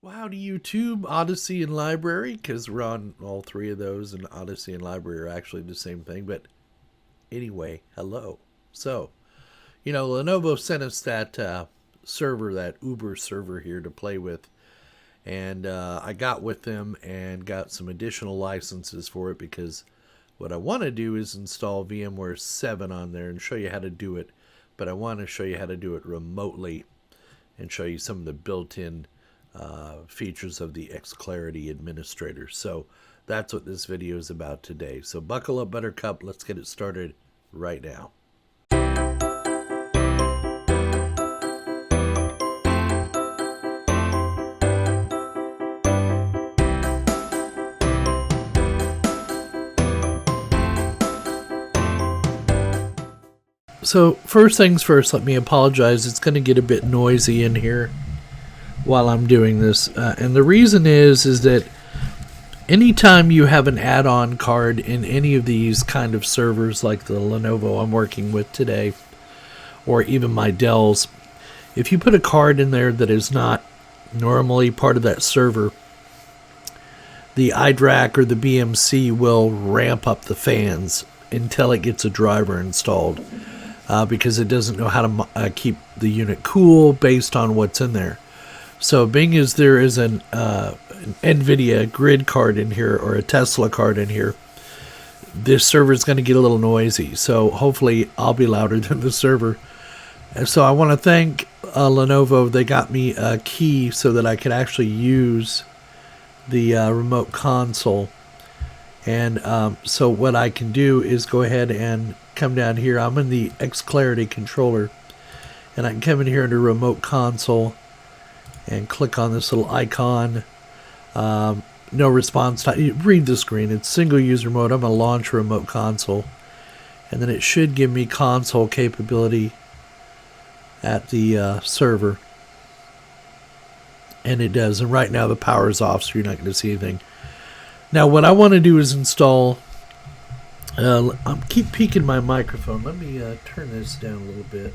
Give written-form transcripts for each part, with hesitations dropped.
Well, howdy YouTube, Odyssey and Library, because we're on all three of those, and Odyssey and Library are actually the same thing. But anyway, hello. So, Lenovo sent us that server, that Uber server here to play with, and I got with them and got some additional licenses for it because what I want to do is install VMware 7 on there and show you how to do it. But I want to show you how to do it remotely and show you some of the built-in features of the XClarity administrator. So that's what this video is about today. So buckle up, Buttercup. Let's get it started right now. So first things first, let me apologize. It's going to get a bit noisy in here while I'm doing this, and the reason is that anytime you have an add-on card in any of these kind of servers like the Lenovo I'm working with today, or even my Dells, if you put a card in there that is not normally part of that server, the iDRAC or the BMC will ramp up the fans until it gets a driver installed, because it doesn't know how to keep the unit cool based on what's in there. So being as there is an NVIDIA grid card in here or a Tesla card in here, this server is going to get a little noisy. So hopefully I'll be louder than the server. And so I want to thank Lenovo. They got me a key so that I could actually use the remote console. And so what I can do is go ahead and come down here. I'm in the XClarity controller. And I can come in here under remote console and click on this little icon. No response time. Read the screen. It's single user mode. I'm going to launch remote console. And then it should give me console capability at the server. And it does. And right now the power is off, so you're not going to see anything. Now what I want to do is install... I keep peeking my microphone. Let me turn this down a little bit.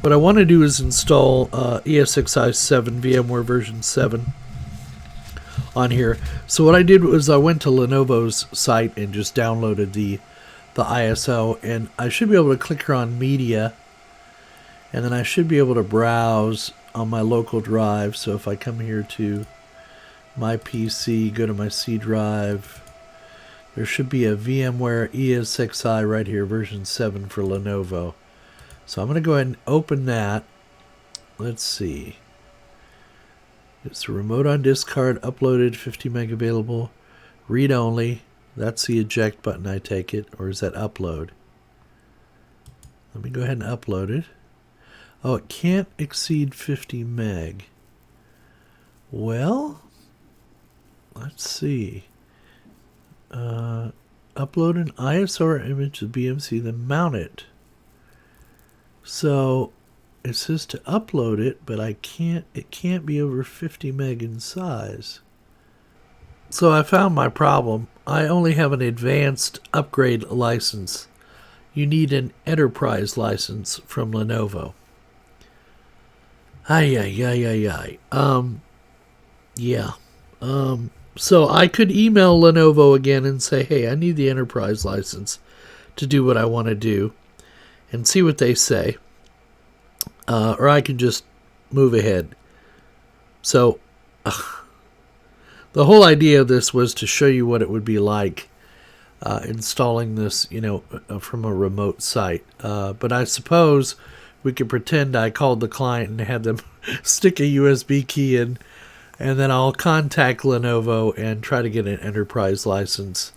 What I want to do is install ESXi 7, VMware version 7 on here. So what I did was I went to Lenovo's site and just downloaded the ISO, and I should be able to click here on media, and then I should be able to browse on my local drive. So if I come here to my PC, go to my C drive, there should be a VMware ESXi right here, version 7 for Lenovo. So I'm going to go ahead and open that. Let's see. It's a remote on disk card, uploaded, 50 meg available, read only. That's the eject button, I take it. Or is that upload? Let me go ahead and upload it. Oh, it can't exceed 50 meg. Well, let's see. Upload an ISO or image of BMC, then mount it. So it says to upload it, but it can't be over 50 meg in size. So I found my problem. I only have an advanced upgrade license. You need an enterprise license from Lenovo. So I could email Lenovo again and say, hey, I need the enterprise license to do what I want to do, and see what they say. Or I can just move ahead. So the whole idea of this was to show you what it would be like installing this, from a remote site. But I suppose we could pretend I called the client and had them stick a USB key in, and then I'll contact Lenovo and try to get an enterprise license.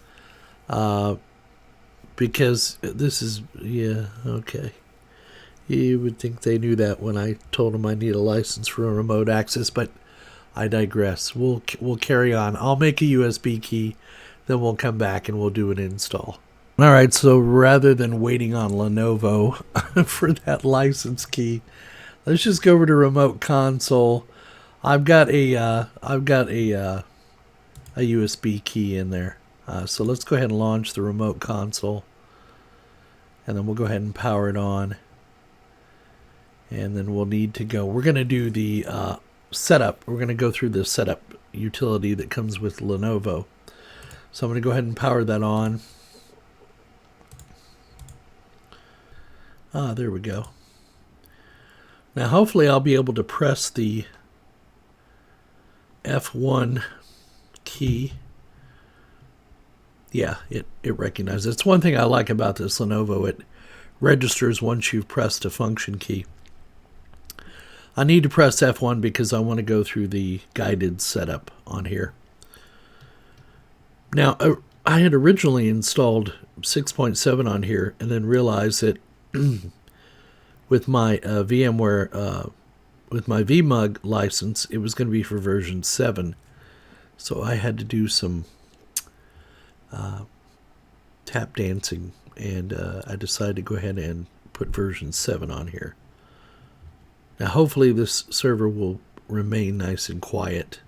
Because this is, okay. You would think they knew that when I told them I need a license for a remote access, but I digress. We'll carry on. I'll make a USB key, then we'll come back and we'll do an install. All right, so rather than waiting on Lenovo for that license key, let's just go over to remote console. I've got a USB key in there. So let's go ahead and launch the remote console, and then we'll go ahead and power it on. And then we'll need to go. We're going to do the setup. We're going to go through the setup utility that comes with Lenovo. So I'm going to go ahead and power that on. There we go. Now hopefully I'll be able to press the F1 key. Yeah, it recognizes. It's one thing I like about this Lenovo. It registers once you've pressed a function key. I need to press F1 because I want to go through the guided setup on here. Now, I had originally installed 6.7 on here and then realized that with my VMware, with my vmug license, it was going to be for version 7. So I had to do some tap dancing, and I decided to go ahead and put version 7 on here. Now hopefully this server will remain nice and quiet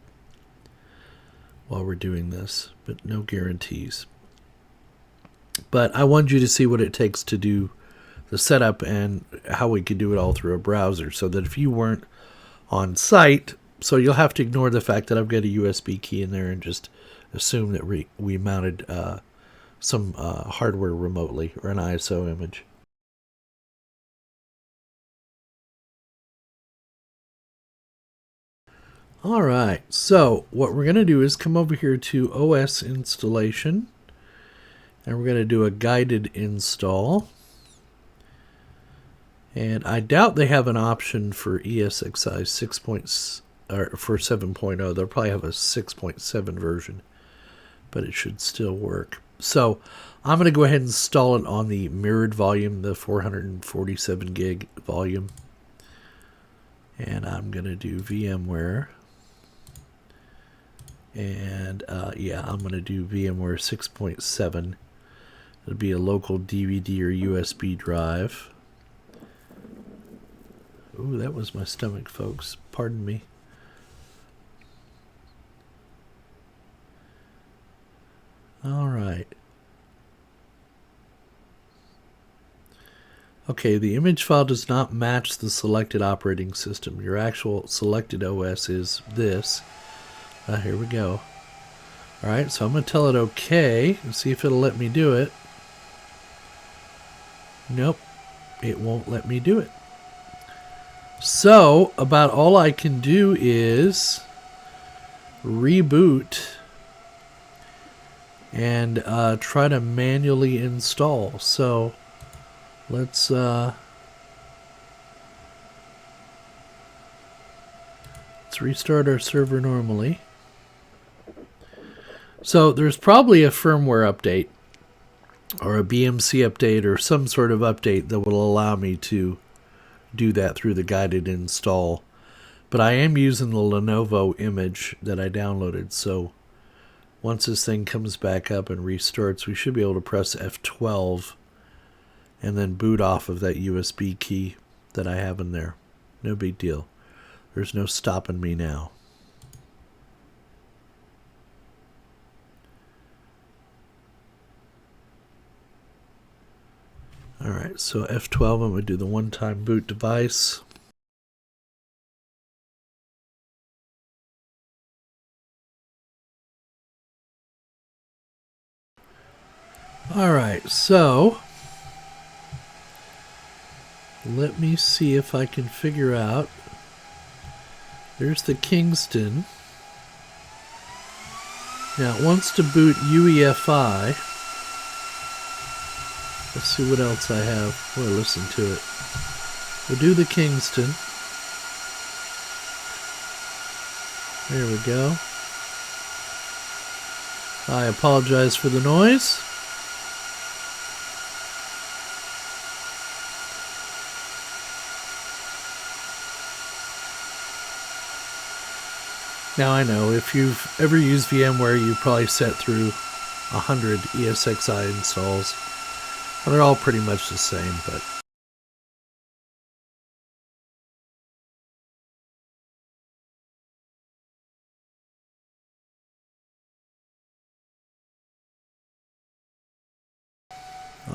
while we're doing this, but no guarantees. But I wanted you to see what it takes to do the setup and how we could do it all through a browser, so that if you weren't on site, so you'll have to ignore the fact that I've got a USB key in there and just assume that we mounted some hardware remotely, or an ISO image. Alright, so what we're going to do is come over here to OS installation, and we're going to do a guided install. And I doubt they have an option for ESXi 6. Or for 7.0. They'll probably have a 6.7 version, but it should still work. So I'm going to go ahead and install it on the mirrored volume, the 447 gig volume. And I'm going to do VMware. And yeah, I'm going to do VMware 6.7. It'll be a local DVD or USB drive. Ooh, that was my stomach, folks. Pardon me. All right. Okay, the image file does not match the selected operating system. Your actual selected OS is this. Here we go. All right, so I'm going to tell it okay and see if it'll let me do it. Nope, it won't let me do it. So, about all I can do is reboot and try to manually install. So, let's restart our server normally. So, there's probably a firmware update or a BMC update or some sort of update that will allow me to do that through the guided install. But I am using the Lenovo image that I downloaded, so once this thing comes back up and restarts, we should be able to press F12 and then boot off of that USB key that I have in there. No big deal. There's no stopping me now. Alright, so F12, I'm going to do the one-time boot device. Alright, so let me see if I can figure out. There's the Kingston. Now it wants to boot UEFI. Let's see what else I have. We'll listen to it. We'll do the Kingston. There we go. I apologize for the noise. Now I know if you've ever used VMware, you've probably set through 100 ESXi installs. And they're all pretty much the same, but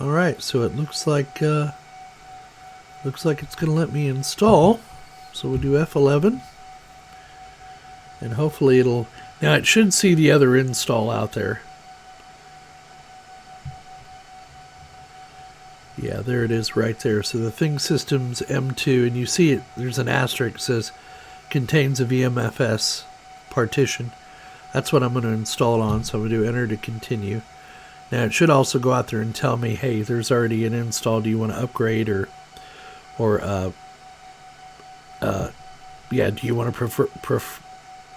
all right. So it looks like it's going to let me install. So we'll do F11. And hopefully it'll... Now it should see the other install out there. Yeah, there it is right there. So the Thing Systems M2, and you see it, there's an asterisk that says contains a VMFS partition. That's what I'm going to install on, so I'm going to do enter to continue. Now it should also go out there and tell me, hey, there's already an install. Do you want to upgrade or yeah, do you want to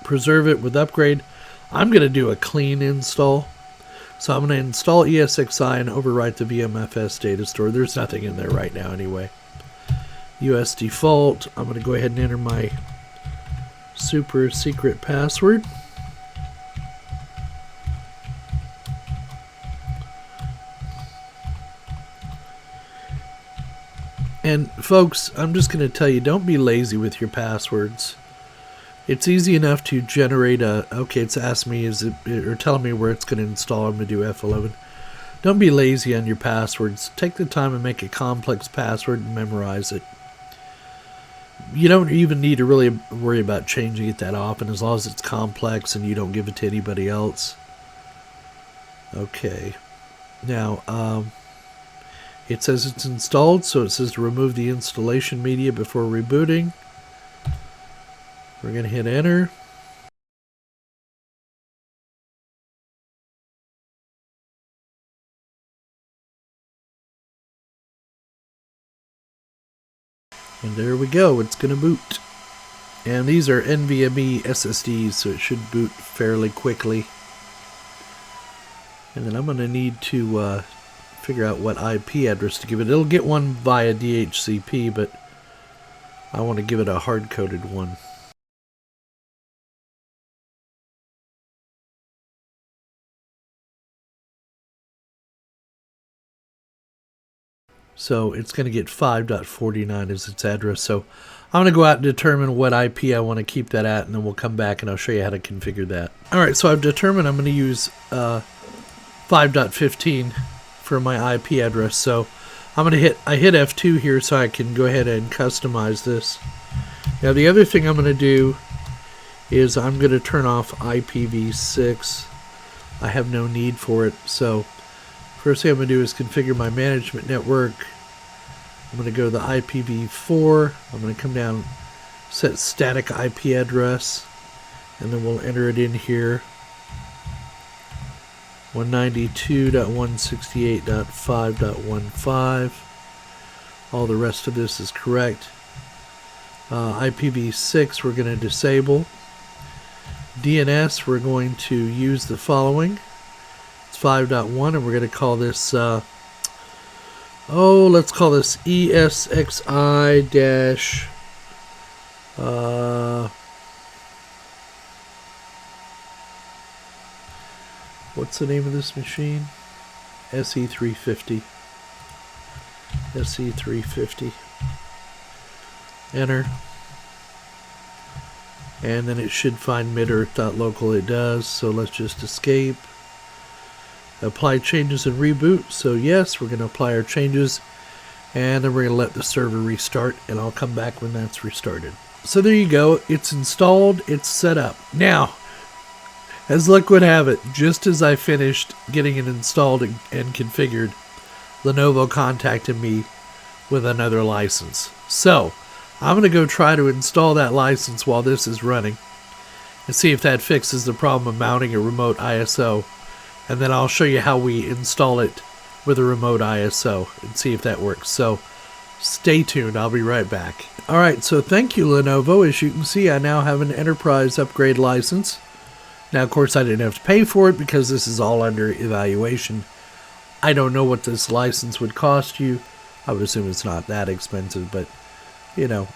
preserve it with upgrade? I'm going to do a clean install. So I'm going to install ESXi and overwrite the VMFS data store. There's nothing in there right now anyway. US default. I'm going to go ahead and enter my super secret password. And folks, I'm just going to tell you, don't be lazy with your passwords. It's easy enough to generate a, okay, it's asked me, is it, or telling me where it's going to install. I'm going to do F11. Don't be lazy on your passwords. Take the time and make a complex password and memorize it. You don't even need to really worry about changing it that often, as long as it's complex and you don't give it to anybody else. Okay. Now, it says it's installed, so it says to remove the installation media before rebooting. We're going to hit enter. And there we go, it's going to boot. And these are NVMe SSDs, so it should boot fairly quickly. And then I'm going to need to figure out what IP address to give it. It'll get one via DHCP, but I want to give it a hard-coded one. So it's going to get 5.49 as its address. So I'm going to go out and determine what IP I want to keep that at, and then we'll come back and I'll show you how to configure that. Alright, so I've determined I'm going to use 5.15 for my IP address. So I'm going to I hit F2 here so I can go ahead and customize this. Now the other thing I'm going to do is I'm going to turn off IPv6. I have no need for it. So first thing I'm going to do is configure my management network. I'm going to go to the IPv4. I'm going to come down, set static IP address, and then we'll enter it in here. 192.168.5.15. All the rest of this is correct. IPv6 we're going to disable. DNS we're going to use the following. 5.1, and we're going to call this let's call this ESXi dash what's the name of this machine? SE350. SE350. Enter. And then it should find midearth.local. It does, so let's just escape. Apply changes and reboot. So yes, we're going to apply our changes, and then we're going to let the server restart, and I'll come back when that's restarted. So there you go. It's installed. It's set up. Now, as luck would have it, just as I finished getting it installed and configured, Lenovo contacted me with another license. So I'm going to go try to install that license while this is running and see if that fixes the problem of mounting a remote ISO. And then I'll show you how we install it with a remote ISO and see if that works. So stay tuned. I'll be right back. Alright, so thank you, Lenovo. As you can see, I now have an enterprise upgrade license. Now, of course, I didn't have to pay for it because this is all under evaluation. I don't know what this license would cost you. I would assume it's not that expensive, but, you know,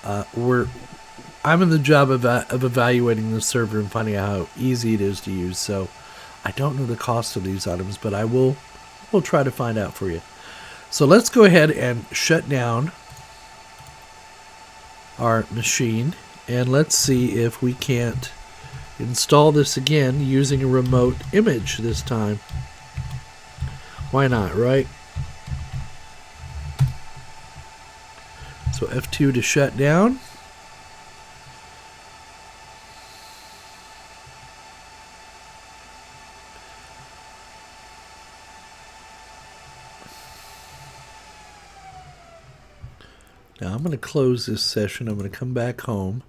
I'm in the job of evaluating the server and finding out how easy it is to use. So I don't know the cost of these items, but we'll try to find out for you. So let's go ahead and shut down our machine, and let's see if we can't install this again using a remote image this time. Why not, right? So F2 to shut down. Now I'm going to close this session. I'm going to come back home.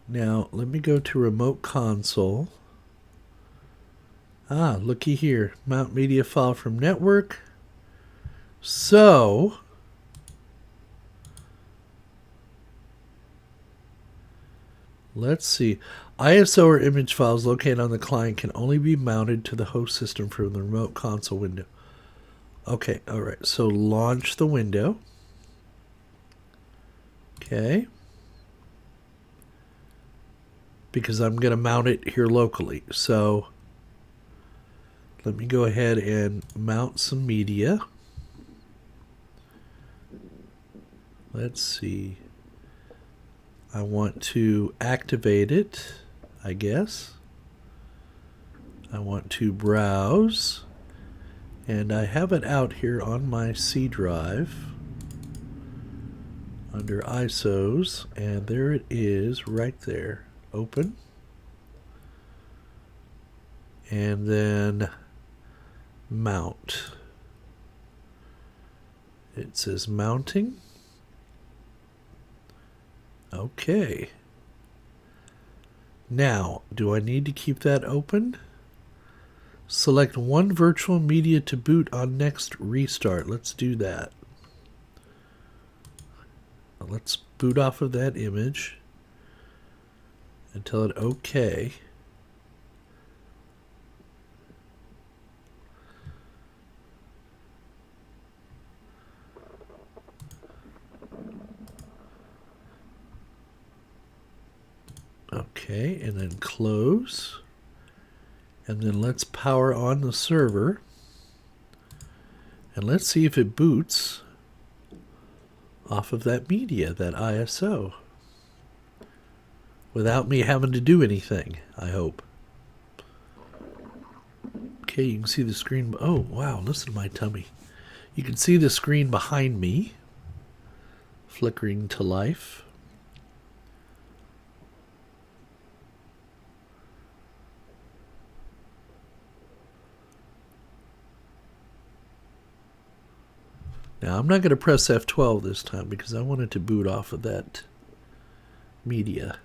Now let me go to remote console. Looky here. Mount media file from network. So let's see. ISO or image files located on the client can only be mounted to the host system from the remote console window. Okay, alright. So launch the window. Okay. Because I'm going to mount it here locally. So let me go ahead and mount some media. Let's see. I want to activate it, I guess. I want to browse. And I have it out here on my C drive under ISOs. And there it is right there. Open. And then mount. It says mounting. Okay. Now, do I need to keep that open? Select one virtual media to boot on next restart. Let's do that. Let's boot off of that image and tell it OK. Okay, and then close. And then let's power on the server. And let's see if it boots off of that media, that ISO. Without me having to do anything, I hope. Okay, you can see the screen. Oh, wow, listen to my tummy. You can see the screen behind me flickering to life. Now, I'm not going to press F12 this time because I want it to boot off of that media.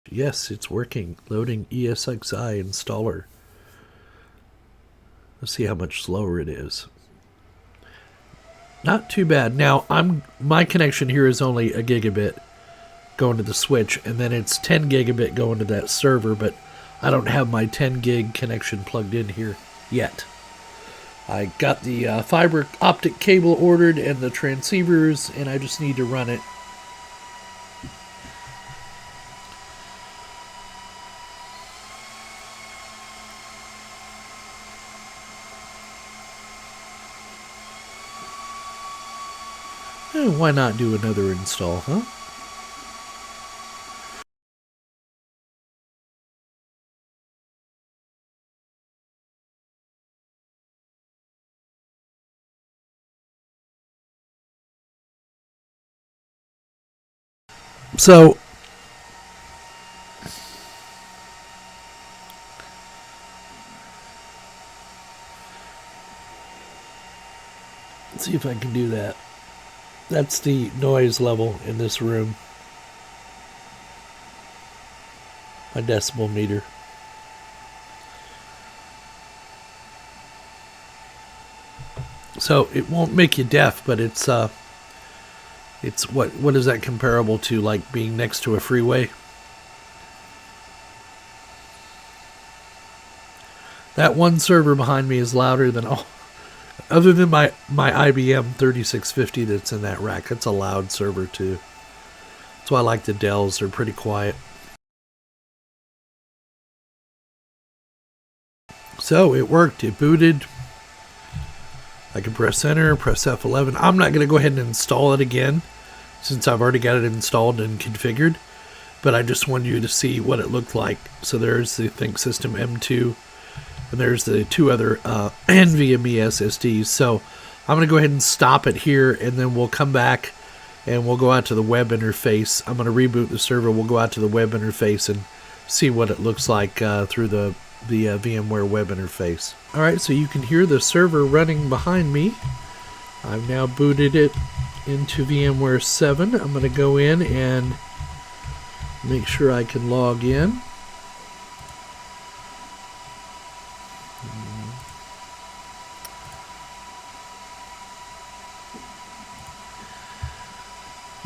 Yes, it's working. Loading ESXi installer. Let's see how much slower it is. Not too bad. Now, my connection here is only a gigabit going to the switch, and then it's 10 gigabit going to that server, but I don't have my 10 gig connection plugged in here yet. I got the fiber optic cable ordered and the transceivers, and I just need to run it. Why not do another install, huh? So, let's see if I can do that. That's the noise level in this room. My decibel meter. So it won't make you deaf, but it's what is that comparable to, like being next to a freeway? That one server behind me is louder than all. Other than my IBM 3650 that's in that rack. That's a loud server too. That's why I like the Dells. They're pretty quiet. So it worked. It booted. I can press enter, press F11. I'm not going to go ahead and install it again since I've already got it installed and configured. But I just wanted you to see what it looked like. So there's the ThinkSystem M2. And there's the two other NVMe SSDs. So I'm going to go ahead and stop it here, and then we'll come back and we'll go out to the web interface. I'm going to reboot the server. We'll go out to the web interface and see what it looks like through the the VMware web interface. Alright, so you can hear the server running behind me. I've now booted it into VMware 7. I'm going to go in and make sure I can log in.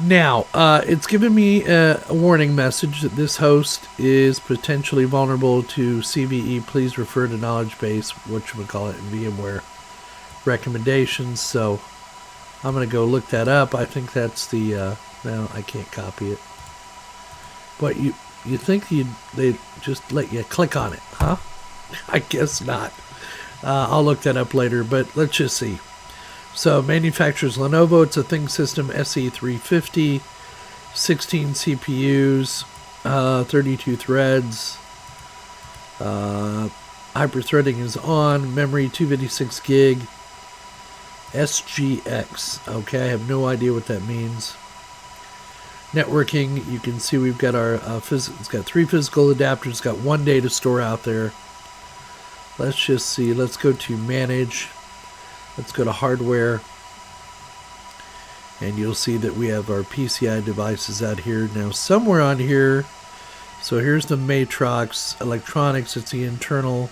Now, it's given me a warning message that this host is potentially vulnerable to CVE. Please refer to knowledge base, whatchamacallit, VMware recommendations. So I'm going to go look that up. I think that's the, no, I can't copy it. But you think they'd just let you click on it, huh? I guess not. I'll look that up later, but let's just see. So manufacturers Lenovo, it's a ThinkSystem SE350, 16 CPUs, 32 threads, hyper-threading is on, memory 256 gig, SGX, okay, I have no idea what that means. Networking, you can see we've got our, it's got 3 physical adapters, it's got 1 data store out there. Let's just see, let's go to manage. Let's go to hardware, and you'll see that we have our PCI devices out here. Now, somewhere on here, so here's the Matrox electronics. It's the internal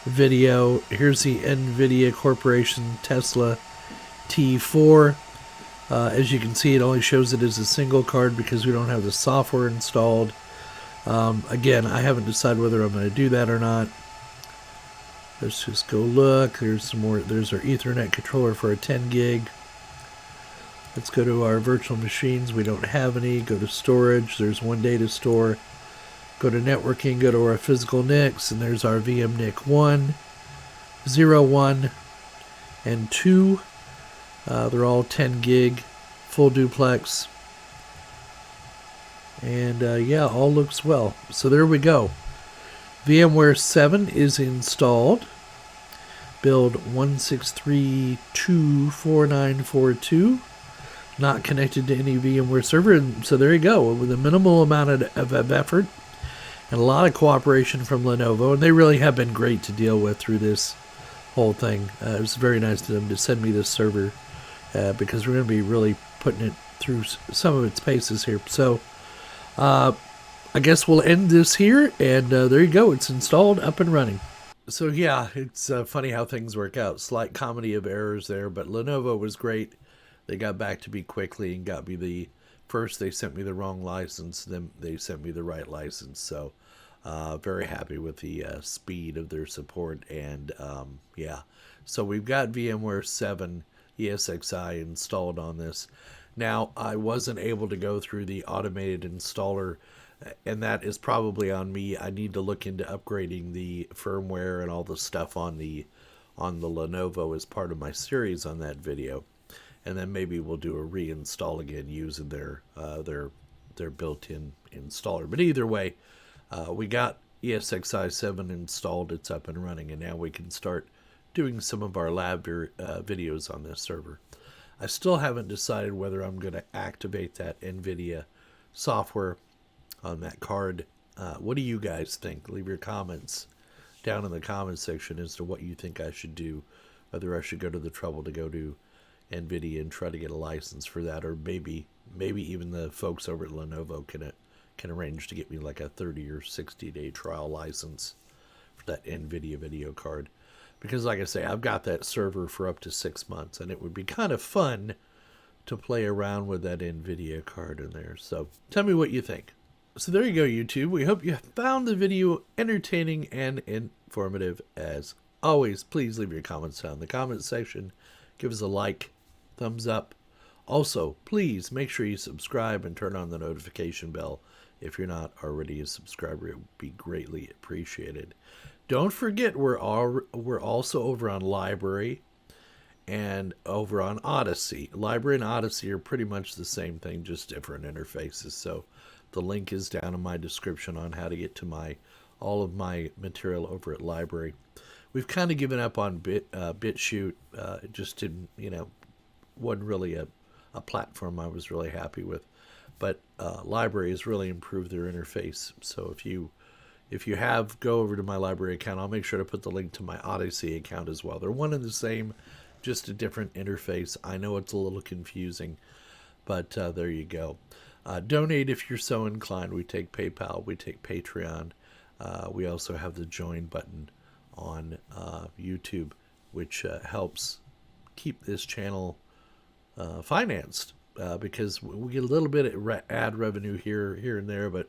video. Here's the NVIDIA Corporation Tesla T4. As you can see, it only shows it as a single card because we don't have the software installed. Again, I haven't decided whether I'm going to do that or not. Let's just go look. There's some more. There's our Ethernet controller for a 10 gig. Let's go to our virtual machines. We don't have any. Go to storage. There's 1 data store. Go to networking. Go to our physical NICs. And there's our VM NIC 1, 0, 1, and 2. They're all 10 gig, full duplex. And yeah, all looks well. So there we go. VMware 7 is installed. Build 16324942. Not connected to any VMware server. And so there you go. With a minimal amount of effort and a lot of cooperation from Lenovo. And they really have been great to deal with through this whole thing. It was very nice of them to send me this server because we're going to be really putting it through some of its paces here. So, I guess we'll end this here, and there you go. It's installed, up and running. So yeah, it's funny how things work out. Slight comedy of errors there, but Lenovo was great. They got back to me quickly and got me first they sent me the wrong license, then they sent me the right license. So very happy with the speed of their support, and yeah. So we've got VMware 7 ESXi installed on this. Now, I wasn't able to go through the automated installer, and that is probably on me. I need to look into upgrading the firmware and all the stuff on the Lenovo as part of my series on that video, and then maybe we'll do a reinstall again using their built-in installer. But either way, we got ESXi 7 installed. It's up and running, and now we can start doing some of our lab videos on this server. I still haven't decided whether I'm going to activate that NVIDIA software on that card. What do you guys think? Leave your comments down in the comments section as to what you think I should do, whether I should go to the trouble to go to NVIDIA and try to get a license for that, or maybe even the folks over at Lenovo can arrange to get me like a 30 or 60 day trial license for that NVIDIA video card. Because like I say, I've got that server for up to 6 months, and it would be kind of fun to play around with that NVIDIA card in there. So tell me what you think. So there you go, YouTube. We hope you found the video entertaining and informative as always. Please leave your comments down in the comment section. Give us a like, thumbs up. Also, please make sure you subscribe and turn on the notification bell if you're not already a subscriber. It would be greatly appreciated. Don't forget, we're also over on Library and over on Odyssey. Library and Odyssey are pretty much the same thing, just different interfaces. So the link is down in my description on how to get to all of my material over at Library. We've kind of given up on BitChute. It just didn't, wasn't really a platform I was really happy with. But Library has really improved their interface. So if you If you have, go over to my library account. I'll make sure to put the link to my Odyssey account as well. They're one and the same, just a different interface. I know it's a little confusing, but there you go. Donate if you're so inclined. We take PayPal. We take Patreon. We also have the join button on YouTube, which helps keep this channel financed, because we get a little bit of ad revenue here and there, but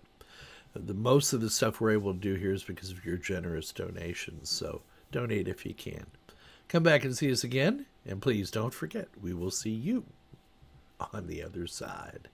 the most of the stuff we're able to do here is because of your generous donations. So donate if you can. Come back and see us again, and please don't forget, we will see you on the other side.